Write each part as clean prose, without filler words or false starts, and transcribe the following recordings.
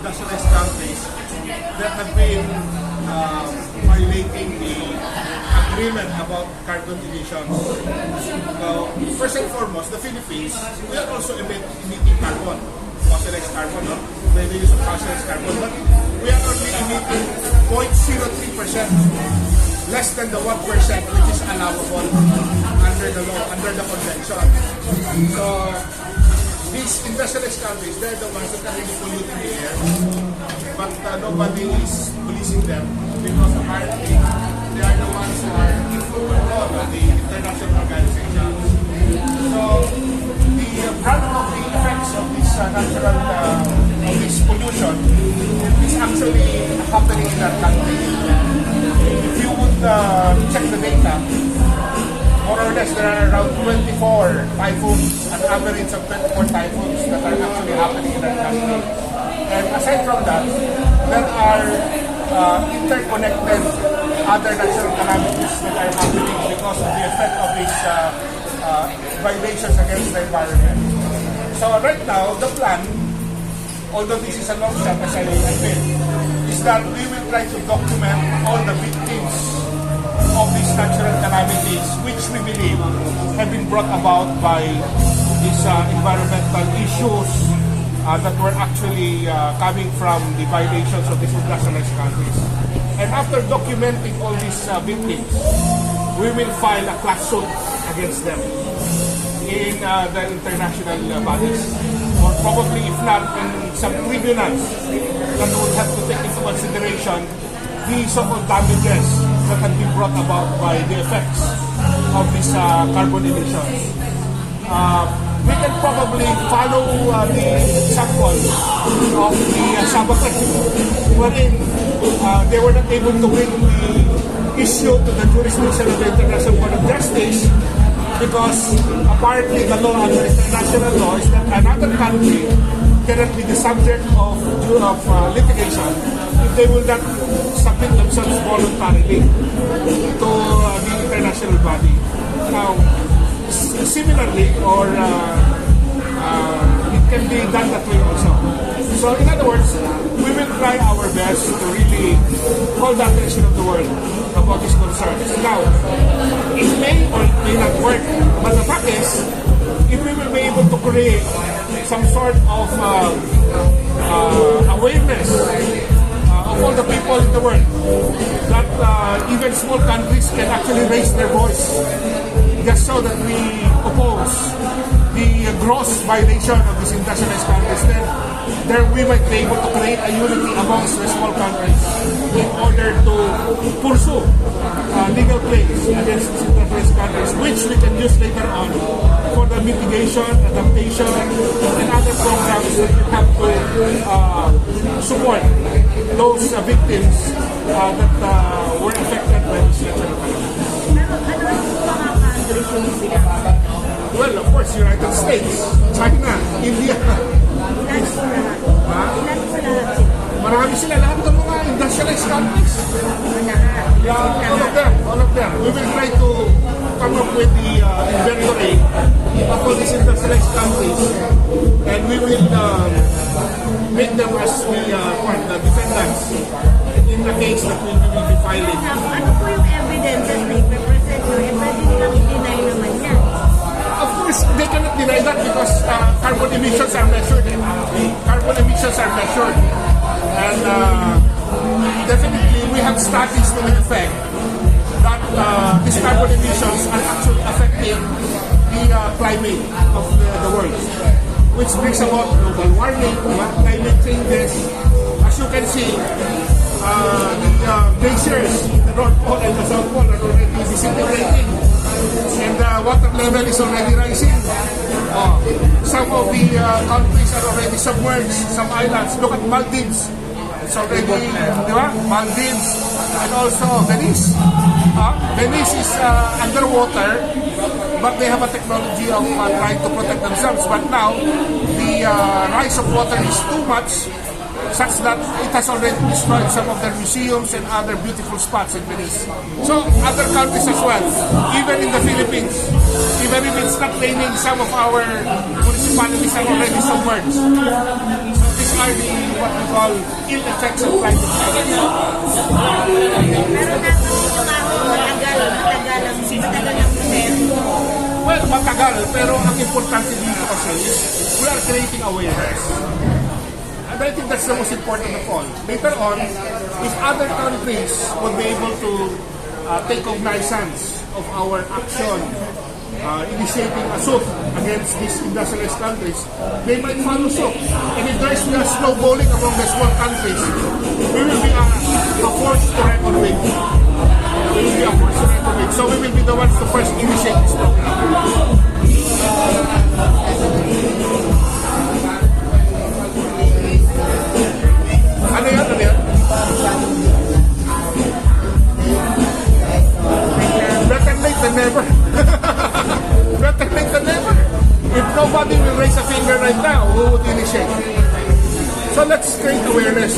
industrialized countries that have been violating the agreement about carbon emissions. First and foremost, the Philippines, we are also emitting carbon, fossilized carbon, no? The use of fossilized carbon, but we are only emitting 0.03%, less than the 1% which is allowable under the law, under the convention. So these industrialized countries, they're the ones that are really polluting the air, but nobody is policing them because apparently they are the ones who are involved in the international organization. So the brunt of the effects of this natural this pollution is actually happening in our country. If you would check the data, more or less there are around 24 typhoons, an average of 24 typhoons that are actually happening in our country. And aside from that, there are interconnected other natural calamities that are happening because of the effect of these violations against the environment. So right now, the plan, although this is a long shot as I admit, is that we will try to document all the victims of these natural calamities which we believe have been brought about by these environmental issues that were actually coming from the violations of these industrialized countries. And after documenting all these victims, we will file a class suit against them in the international bodies, or probably if not in some tribunals that would have to take into consideration the so-called damages that have been brought about by the effects of these carbon emissions. We can probably follow the example of the sabotage, wherein they were not able to bring the issue to the jurisdiction of the International Court of Justice because apparently the law under international law is that another country cannot be the subject of litigation if they will not submit themselves voluntarily to the international body. Now, similarly, or it can be done that way also. So in other words, we will try our best to really call the attention of the world about these concerns. Now, it may or it may not work, but the fact is, if we will be able to create some sort of awareness of all the people in the world, that even small countries can actually raise their voice just so that we oppose the gross violation of these industrialized countries, then there we might be able to create a unity amongst the small countries in order to pursue legal claims against these industrialized countries, which we can use later on for the mitigation, adaptation, and other programs that we have to support those victims that were affected by this natural calamity. Well, of course, United States, China, India. Marami sila, lahat ng mga industrialized countries. Yeah, all of them. We will try to come up with the inventory of all these industrialized countries, and we will make them as the defendants in the case that we will be filing. Ano po yung evidence that may represent nyo? E pwede nilang i-deny naman yan. Of course, they cannot deny that because carbon emissions are measured. Carbon emissions are measured. And definitely we have studies to the effect that these carbon emissions are actually affecting the climate of the world, which brings about global warming, climate changes. As you can see, the glaciers in the North Pole and the South Pole are already disintegrating, and the water level is already rising. Some of the countries are already submerged, some islands. Look at Maldives. It's already, di ba? Maldives and also Venice. Venice is underwater, but they have a technology of trying to protect themselves. But now, the rise of water is too much, such that it has already destroyed some of their museums and other beautiful spots in Venice. So other countries as well, even in the Philippines, even if it's not raining, some of our municipalities are already submerged. So this are the what we call ill effects of climate change. Pero natutuwa ako, matagal ang proseso. Well, matagal, pero ang importante dito kasi is we are creating awareness. And I think that's the most important of all. Later on, if other countries would be able to take cognizance of our action, initiating a suit against these industrialized countries, they might follow suit. And if there is a snowballing among the small countries, we will be a force to reckon with. We will be a force to reckon with. So we will be the ones to first initiate this program. Ano yan? Better late than never. Better late than never. If nobody will raise a finger right now, who would initiate? So let's create awareness.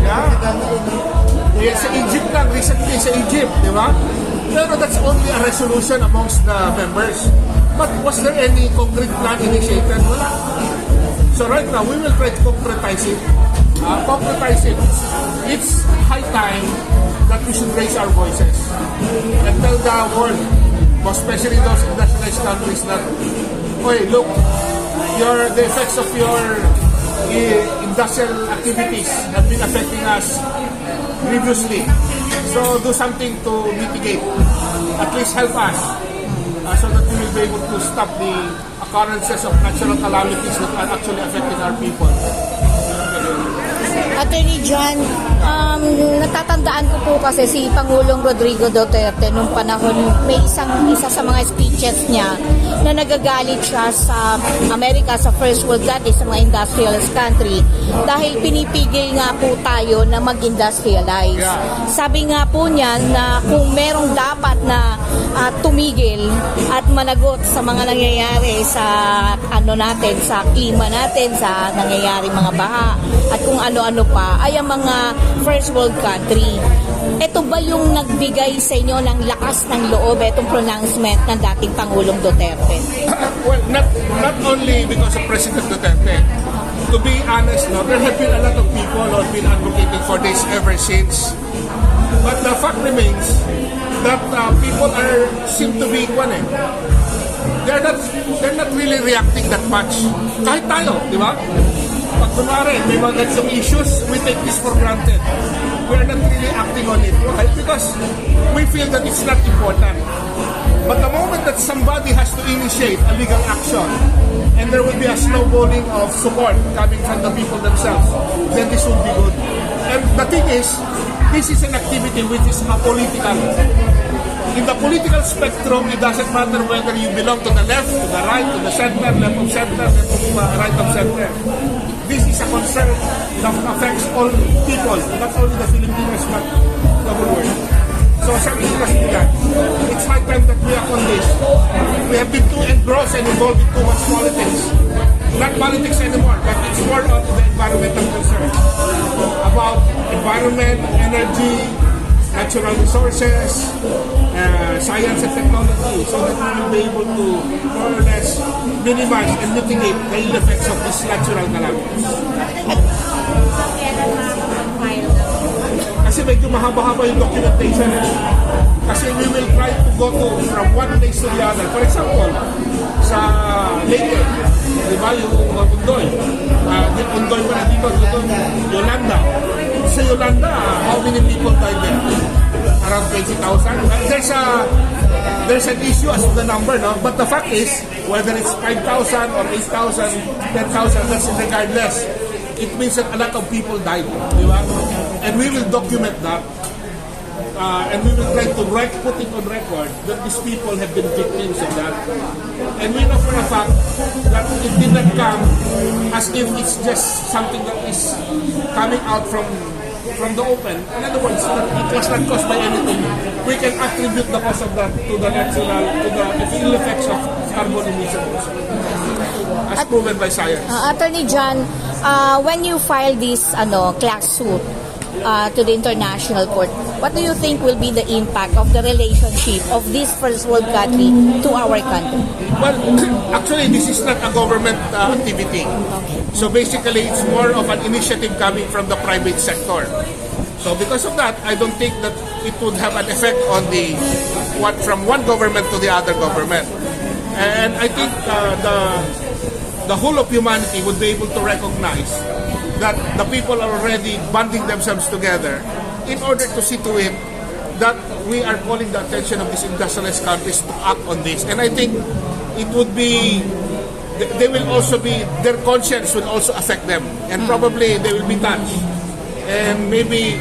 Yeah. Sa Egypt lang, recently sa Egypt, di ba? Pero that's only a resolution amongst the members. But was there any concrete plan initiated? Wala. So right now, we will try to concretize it. It's high time that we should raise our voices and tell the world, especially those industrialized countries, that, hey, look, the effects of your industrial activities have been affecting us grievously. So do something to mitigate. At least help us so that we will be able to stop the occurrences of natural calamities that are actually affecting our people. Attorney John, natatandaan ko po kasi si Pangulong Rodrigo Duterte nung panahon, may isa sa mga speeches niya na nagagalit siya sa Amerika, sa first world country, sa mga industrialized country dahil pinipigil nga po tayo na mag-industrialize. Sabi nga po niya na kung merong dapat na tumigil at managot sa mga nangyayari sa natin, sa klima natin, sa nangyayari mga baha at kung ano-ano pa ay ang mga first world country. Ito ba yung nagbigay sa inyo ng lakas ng loob itong pronouncement ng dating Pangulong Duterte? Well, not only because of President Duterte. To be honest, there have been a lot of people who have been advocating for this ever since. But the fact remains that people seem to be they're not really reacting that much. Kahit tayo, di ba? Pag kunwari, may mga ganitong issues, we take this for granted. We are not really acting on it. Why? Because we feel that it's not important. But the moment that somebody has to initiate a legal action, and there will be a snowballing of support coming from the people themselves, then this will be good. And the thing is, this is an activity which is apolitical. In the political spectrum, it doesn't matter whether you belong to the left, to the right, to the center, left of center, left of right of center. This is a concern that affects all people, not only the Filipinos, but the whole world. So something must be done. It's high time that we act on this. We have been too engrossed and involved in too much politics. Not politics anymore, but it's more of the environmental concern. About environment, energy, natural resources, science and technology, so that we will be able to more or less minimize and mitigate the ill effects of these natural calamities. Kasi medyo mahaba-haba yung documentation. Kasi we will try to go from one place to the other. For example, sa Leyte, di ba, yung Undoy. Undoy pa na dito, Yolanda. Sa Yolanda, how many people died there? Around 20,000. There's an issue as to the number, no? But the fact is, whether it's 5,000 or 8,000, 10,000, that's regardless. It means that a lot of people died, di ba? And we will document that. And we will try to put it on record that these people have been victims of that. And we know for a fact that it did not come as if it's just something that is coming out from the open. In other words, it was not caused by anything. We can attribute the cause of that to the natural, to the ill effects of carbon emissions, as proven by science. Attorney John, when you file this class suit, to the international court, what do you think will be the impact of the relationship of this first world country to our country? Well, actually, this is not a government activity. So basically, it's more of an initiative coming from the private sector. So because of that, I don't think that it would have an effect on from one government to the other government. And I think the whole of humanity would be able to recognize that the people are already banding themselves together in order to see to it that we are calling the attention of these industrialized countries to act on this. And I think it would be, they will also be, their conscience will also affect them. And probably they will be touched. And maybe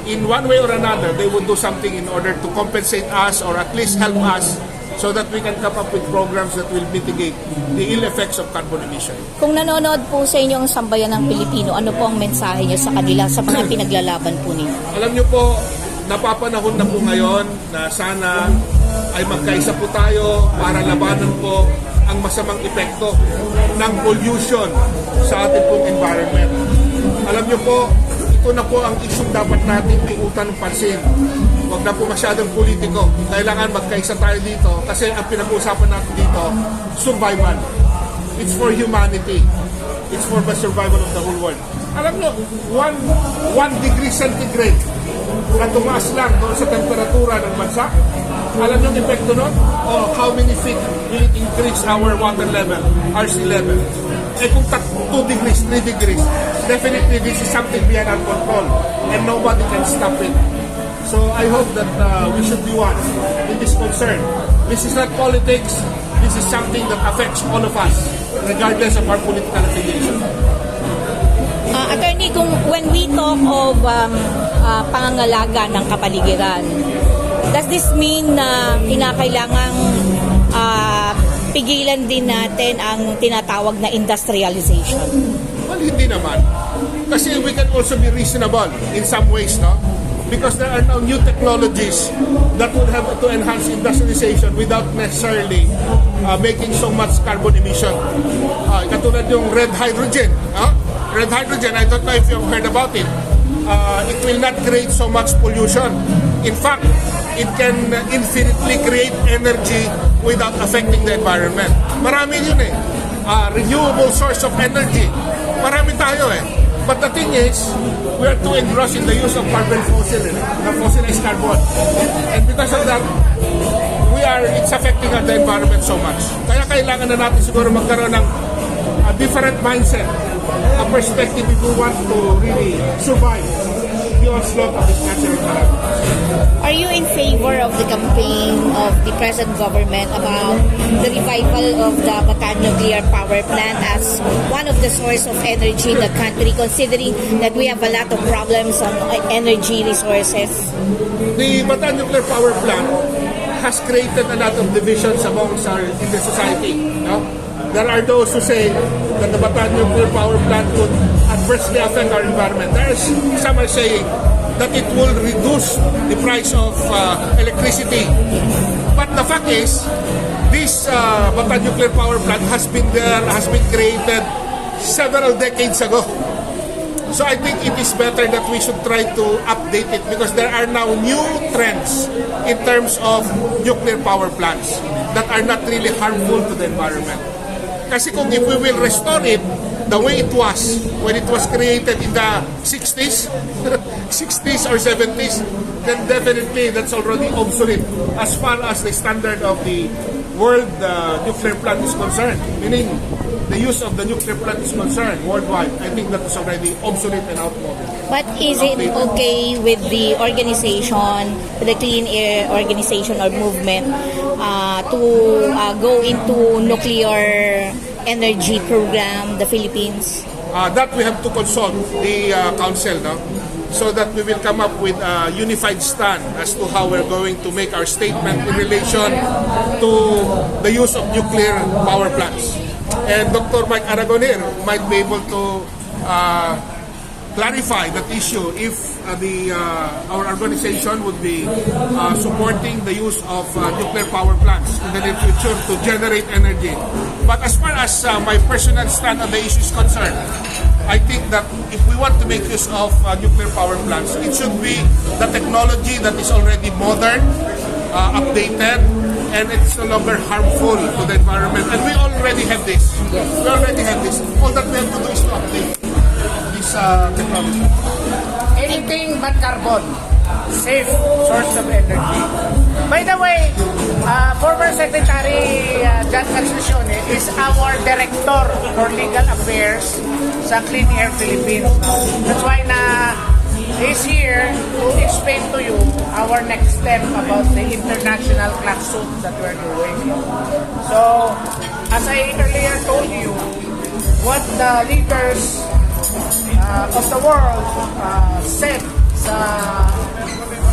in one way or another, they would do something in order to compensate us or at least help us so that we can come up with programs that will mitigate the ill effects of carbon emission. Kung nanonood po sa inyo ang sambayan ng Pilipino, ano po ang mensahe niyo sa kanila sa mga pinaglalaban po ninyo? Alam niyo po, napapanahon na po ngayon na sana ay magkaisa po tayo para labanan po ang masamang epekto ng pollution sa ating pong environment. Alam niyo po, ito na po ang isyong dapat natin iutan ng pansin. Huwag na po masyadong politiko. Kailangan magkaisa tayo dito kasi ang pinag-uusapan natin dito, survival. It's for humanity. It's for the survival of the whole world. Alam nyo, 1 degree centigrade na tumaas lang doon sa temperatura ng bansa, alam nyo ang epekto nun? O how many feet will it increase our water level, our sea level? Eh kung 2 degrees, 3 degrees, definitely this is something beyond our control and nobody can stop it. So I hope that we should be one in this concern. This is not politics, this is something that affects all of us, regardless of our political affiliation. Attorney, when we talk of pangangalaga ng kapaligiran, does this mean na kinakailangang pigilan din natin ang tinatawag na industrialization? Well, hindi naman. Kasi we can also be reasonable in some ways, no? Because there are now new technologies that would have to enhance industrialization without necessarily making so much carbon emission. Katulad yung red hydrogen. Red hydrogen, I don't know if you've heard about it. It will not create so much pollution. In fact, it can infinitely create energy without affecting the environment. Marami yun eh. Renewable source of energy. Marami tayo eh. But the thing is, we are too engrossed in the use of carbon fossilized carbon. And because of that, it's affecting the environment so much. Kaya kailangan na natin siguro magkaroon ng a different mindset, a perspective if we want to really survive the onslaught of this natural calamity. Are you in favor of the campaign of the present government about the revival of the Bataan nuclear power plant as one of the source of energy in the country, considering that we have a lot of problems on energy resources? The Bataan nuclear power plant has created a lot of divisions amongst in the society. No? There are those who say that the Bataan nuclear power plant would adversely affect our environment. Some are saying that it will reduce the price of electricity. But the fact is, this Bataan nuclear power plant has been created several decades ago. So I think it is better that we should try to update it because there are now new trends in terms of nuclear power plants that are not really harmful to the environment. Kasi kung if we will restore it the way it was when it was created in the 60s, 60s or 70s, then definitely that's already obsolete as far as the standard of the world nuclear plant is concerned. Meaning, the use of the nuclear plant is concerned worldwide. I think that is already obsolete and outmoded. But is it okay with the organization, the Clean Air Organization or movement, to go into nuclear energy program, the Philippines? That we have to consult the council, no? So that we will come up with a unified stand as to how we're going to make our statement in relation to the use of nuclear power plants. And Dr. Mike Aragoner might be able to clarify that issue if our organization would be supporting the use of nuclear power plants in the near future to generate energy. But as far as my personal stand on the issue is concerned, I think that if we want to make use of nuclear power plants, it should be the technology that is already modern, updated, and it's no longer harmful to the environment. And we already have this. We already have this. All that we have to do is to update this technology. Anything but carbon. Safe source of energy. By the way, former Secretary John Constitucione is our Director for Legal Affairs sa Clean Air Philippines. That's why he's here to explain to you our next step about the international class suit that we're doing. So, as I earlier told you, what the leaders of the world said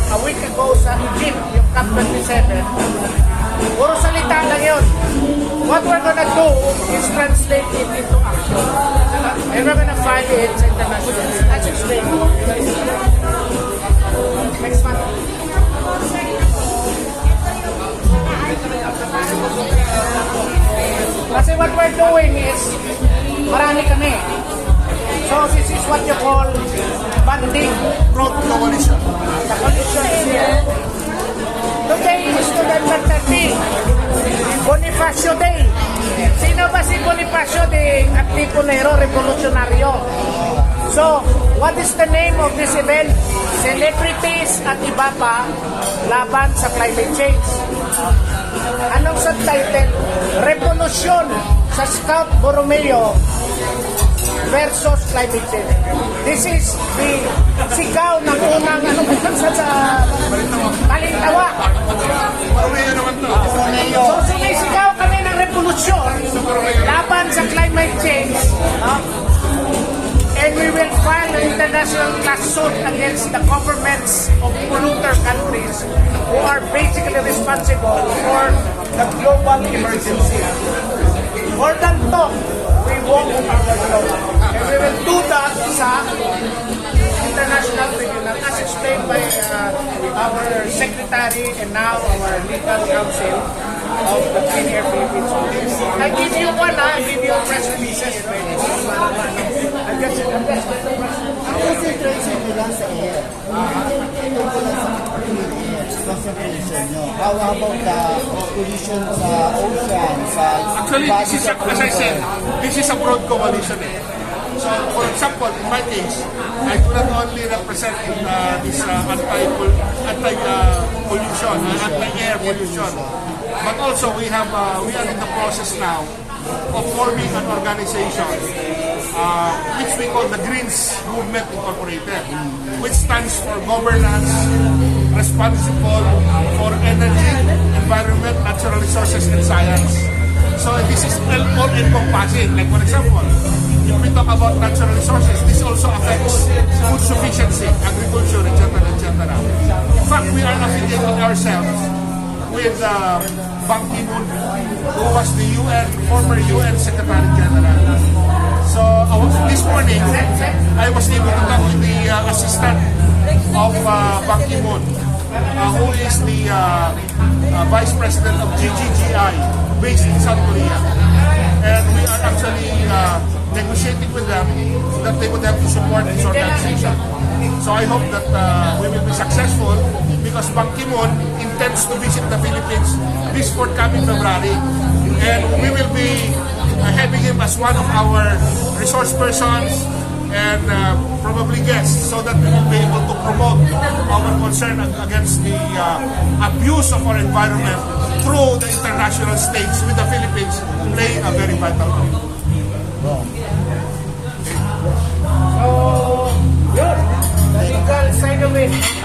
a week ago sa Egypt, yung CAMPI 27, puro salita lang yun. What we're gonna do is translate it into action. And we're gonna file it sa international. Let's explain. Next month. Kasi what we're doing is, marami kami. So this is what you call banding. Broad coalition. The coalition is here. Today is November 13, Bonifacio Day. Sino ba si Bonifacio de Actipunero Revolucionario? So, what is the name of this event? Celebrities at iba pa laban sa climate change. Anong subtitle? Revolution sa Scout Borromeo versus climate change. This is the sigaw ng unang sa Balintawa. So sumisigaw kami ng revolusyon laban sa climate change. And we will file an international class suit against the governments of polluter countries who are basically responsible for the global emergency. More than talk, we walk our talk. And we will do that sa international tribunal as explained by our secretary and now our legal counsel of the Clean Air Philippines. I give you one, I give you press releases. Ang situation nyo lang sa air. Concentration nyo. How about the pollution sa ocean, sa Actually, this is, as I said, this is a broad coalition. So, for example, in my case, I do not only represent this anti-pollution, anti-air pollution, but also we are in the process now of forming an organization which we call the Greens Movement Incorporated, which stands for governance responsible for energy, environment, natural resources, and science. So this is all encompassing. Like for example, if we talk about natural resources, this also affects food sufficiency, agriculture, etc., etc. In fact, we are affiliating ourselves with Ban Ki-moon, who was the former UN Secretary General. So this morning, I was able to talk with the assistant of Ban Ki-moon, who is the Vice President of GGGI, based in South Korea. And we are actually negotiating with them that they would have to support this organization. So I hope that we will be successful because Ban Ki-moon intends to visit the Philippines this forthcoming February. And we will be having him as one of our resource persons and probably guests so that we will be able to promote our concern against the abuse of our environment through the international stage with the Philippines playing a very vital role.